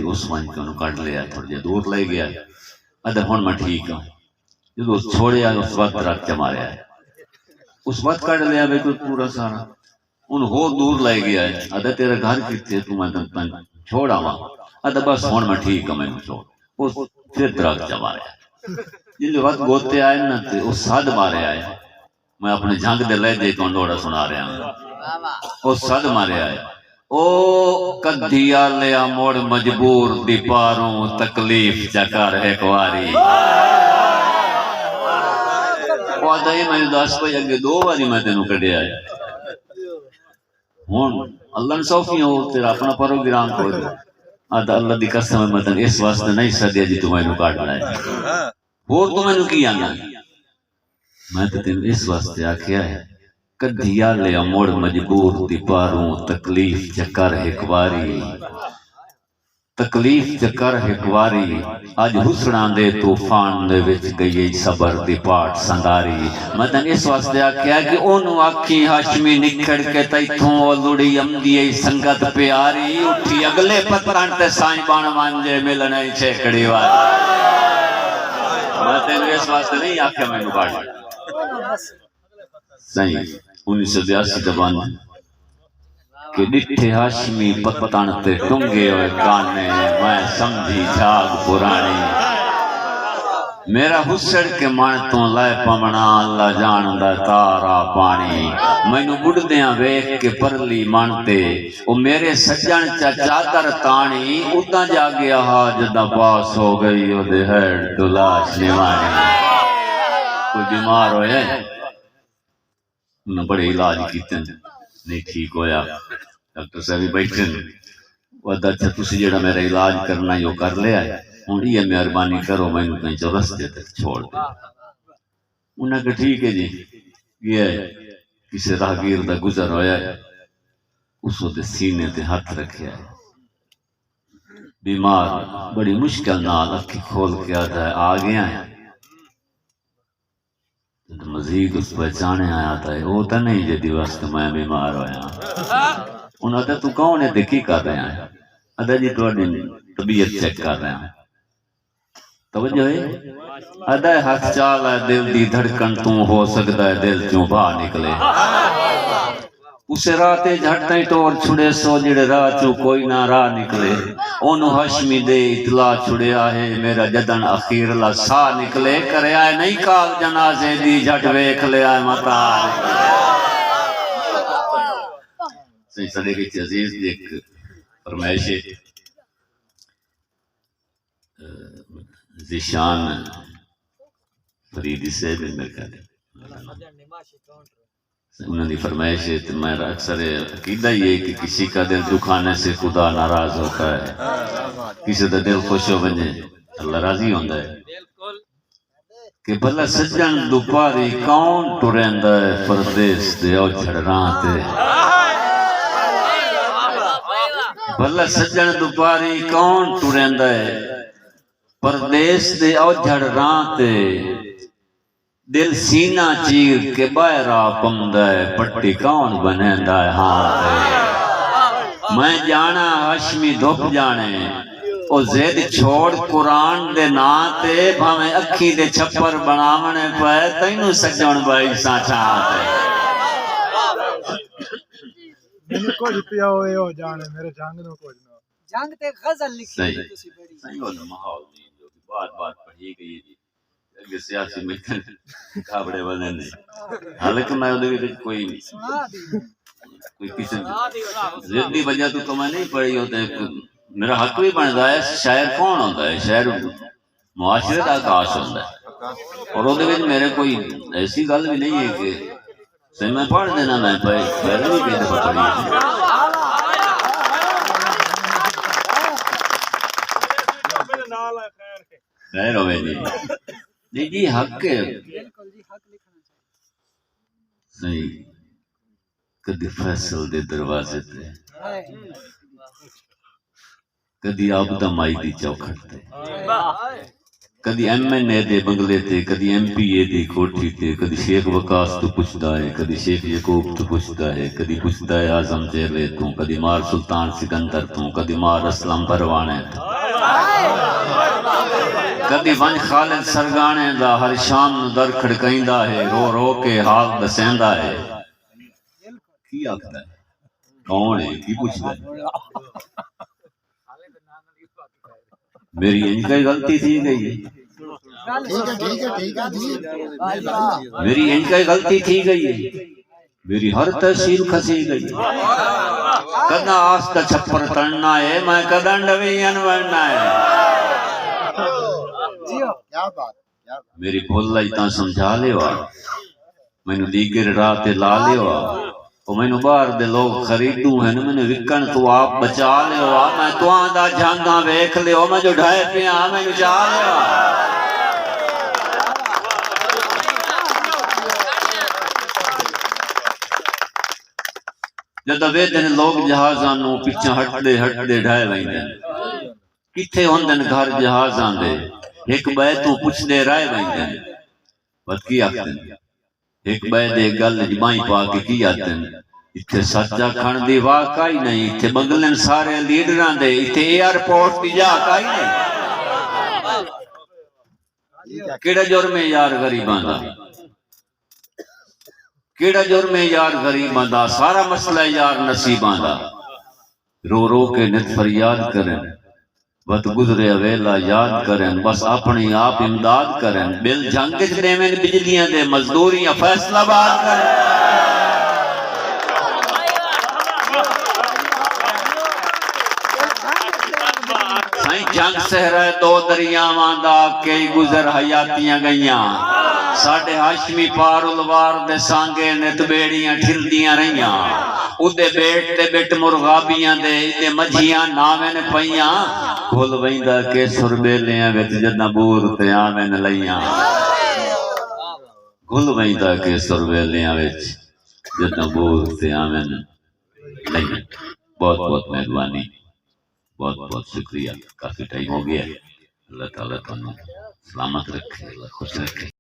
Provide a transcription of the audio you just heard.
اس one کے انہوں کٹ لیا تھوڑا جہا دور لے گیا ادھر ہوں میں ٹھیک ہوں جب چھوڑیا اس وقت رکھ کے ماریا اس وقت کٹ لیا بھائی کوئی پورا سارا انہوں ہو دور لے گیا ادھر تیرا گھر کتنے تو میں چھوڑ آوا ادھر بس ہوں میں ٹھیک ہوں میں چھوڑ اس پھر درخت چ ماریا جن وقت گوتے آئے نا وہ سد مارے آئے میں اپنے جنگ دے لے دے تو لوڑا سنا رہا ہوں وہ سد مارے آئے او کدھیا لیا موڑ مجبور دی پاروں تکلیف چکر ایک واری وہ آتا ہی میں 10 بجے اگے 2 باری میں تینوں کٹے آیا ہوں اللہ نے سوفی ہو تیرا اپنا پروگرام کو دے آتا اللہ دی قسم میں تن اس واسطے نہیں سدیا جی تو میں نو کاٹ لائے اور تو میں نو کی آنا میں تو تین اس واسطے آکھیا ہے کدھیا لیا موڑ مجبور دی پاروں تکلیف چکر ایک واری تکلیف چکر ایک واری آج حسنان دے طوفان دے وچ گئی صبر دی پاٹ سنداری میں تن اس واسطے آکھیا کہ اونو آکھی ہاشمی نکھڑ کے تیتھوں لڑی امدی سنگت پیاری اٹھی اگلے پتران تے سائیں بان مانجے ملنے چھیکڑی واری میں تن اس واسطے نہیں آکھیا میں نو باڑی صحیح 1982 دبان کہ ڈٹھے ہاشمی پتان تے ٹنگے ہوئے گانے میں سمجھی جھاگ پرانی میرا حسڑ کے مانتوں لائے پمنا اللہ جان دا تارا پانی مینو بڑھدیاں ویکھ کے پرلی مانتے او میرے سجن چا چادر تانی اتنا جا گیا حاج دا باس ہو گئی او دے ہیڈ دلاش نیوانی کوئی بیمار ہوئے انہوں نے بڑے علاج کیتے نہیں ٹھیک ہویا ڈاکٹر صاحب بھی بیٹھے وہ اچھا تسی جڑا میرا علاج کرنا یہ کر لیا ہے ہوں یہ مہربانی کرو میں نے کہیں چو رستے تک چھوڑ دے انہوں نے کہا ٹھیک ہے جی یہ کسی راہگیر دا گزر ہویا ہے اس دے سینے تے ہاتھ رکھیا ہے بیمار بڑی مشکل نال اکھی کھول کے آتا ہے آ گیا ہے مزید اس پہچانے آیا تھا وہ تو نہیں جدی وقت میں بیمار ہویا انہوں نے تو کون ہے دیکھی کر رہے ہیں ادا جی تو طبیعت چیک کر رہے ہیں توجہ ہے ادا ہاتھ چال ہے دل دی دھڑکن تو ہو سکتا ہے دل چوں باہر نکلے اسے راتے جھٹیں ٹور چھڑے سو جڑے راہ چوں کوئی نہ راہ نکلے اونو ہشمی دے اطلاع چھڑے آئے میرا جدن اخیر اللہ سا نکلے کرے آئے نہیں کال جنازے دی جھٹ ویکھ لے آئے متا صحیح صدے کی عزیز دی ایک فرمائش ہے ذیشان فریدی سے بھی میں کہتے انہوں نے فرمائش ہے تو میرا اکثر عقیدہ یہ کہ کسی کا دل دکھانے سے خدا ناراض ہوتا ہے کسی کا دل خوش ہو بنے اللہ راضی ہوتا ہے کہ بھلا سجن دوپاری کون ٹریندا ہے پردیس دے او جھڑراں تے بھلا سجن دوپاری کون ٹریندا ہے پردیس دے او جھڑراں تے دل سینہ چیر کے باہرا پمدا ہے پٹی کون بنیندا ہے ہاں میں جانا ہاشمی دھپ جانے او زید چھوڑ قرآن دے نا تے بھامیں اکھی دے چھپر بناونے پائے تینوں سجن بائی سانچا آتے میرے کچھ پیا ہوئے ہو جانے میرے جنگ نو کچھ نو جنگ تے غزل لکھی ہے تسی بڑی صحیح ہوتا ماحول نہیں جو کہ بات بات پڑھی گئی ہے اگر سیاسی میتن کھابڑے بنے نہیں حالانکہ میں ادھے بھی کوئی کوئی کسی زدی وجہ تو میں نہیں پڑھی ہوتا ہے میرا حق بھی بنتا ہے شاعر کون ہوتا ہے شاعر معاشرے کا آکاش ہوتا ہے اور ادھے بھی میرے کوئی ایسی گل بھی نہیں ہے کہ سے میں پڑھ دینا میں پہلے بھی کئی دفعہ پڑھی ہے خیر ہوئے جی جی حق ہے صحیح کدی فیصل دے دروازے تے کدی آبدہ مائی دی چوکھٹ تے کدی MNA دے بنگلے تے، کدی MPA دی کوٹھی تے، کدی شیخ وقاص تو پوچھدا ہے، کدی شیخ یعقوب تو پوچھدا ہے، کدی پوچھدا ہے اعظم چہلے تو، کدی مار سلطان سکندر تو، کدی مار اسلم پروانے تو، کدی ونج خالد سرگانے دا ہر شام نو در کھڑکائندا ہے، رو رو کے حال دسیندا ہے۔ کی آکھدا ہے؟ کون ہے؟ کی پوچھدا ہے؟ میری انج کی غلطی تھی گئی، میری انج کی غلطی تھی گئی، میری ہر تحصیل کھسی گئی، کداں آستا چھپر تڑنا ہے، میں کداں ڈویان بننا ہے۔ میری بھول لائی تاں سمجھا لیوا، مینوں دیگر راہ تے لا لیوا، او مینوں باہر دے لوگ خریدوں ہیں، مینوں وکن تو آپ بچا لیوا، میں تواں دا جھانگاں ویکھ لیو، میں جو ڈھائے پیاں مینوں چا لیوا۔ جدوں ویدن لوگ جہازاں نو پچھاں ہٹدے ہٹدے ڈھائے ویندے، کتھے ہوندن گھر جہازاں دے، ایک بے تو پوچھدے رائے ویندے، بس کی آکھدن؟ ایک بے دے گل جمائی پا کے کی آکھدن؟ اتھے سچا کھن دی واقعی نہیں، اتھے بنگلن سارے لیڈران دے، اتھے ایئرپورٹ دی جا کائی نہیں۔ کیڑا جرم ہے یار غریباں دا؟ کیڑا جرم ہے یار غریباں دا؟ سارا مسئلہ یار نصیباں دا۔ رو رو کے نت فریاد کریں، وقت گزرے ویلا یاد کریں، بس اپنی آپ امداد کریں، بل جھنگ دے میں بجلیاں دے مزدوریاں فیصلہ باد کریں۔ سائیں جنگ سہرہ دو دریاواں دا کئی گزر حیاتیاں گئیاں، ساڑھے ہاشمی پار الوار دے سانگے نت بیڑیاں ٹھردیاں رہیاں، اُدے بیٹ تے بیٹ مرغابیاں دے اِدے مجھیاں نامن پئیاں، کھول ویندہ کے سربیلیاں ویت جدنا بور تے آمن لئیاں، کھول ویندہ کے سربیلیاں ویت جدنا بور تے آمن لئیاں۔ بہت بہت مہربانی، بہت بہت شکریہ، کافی ٹائم ہو گیا۔ اللہ تعالیٰ تمہیں سلامت رکھے، اللہ خوش رکھے۔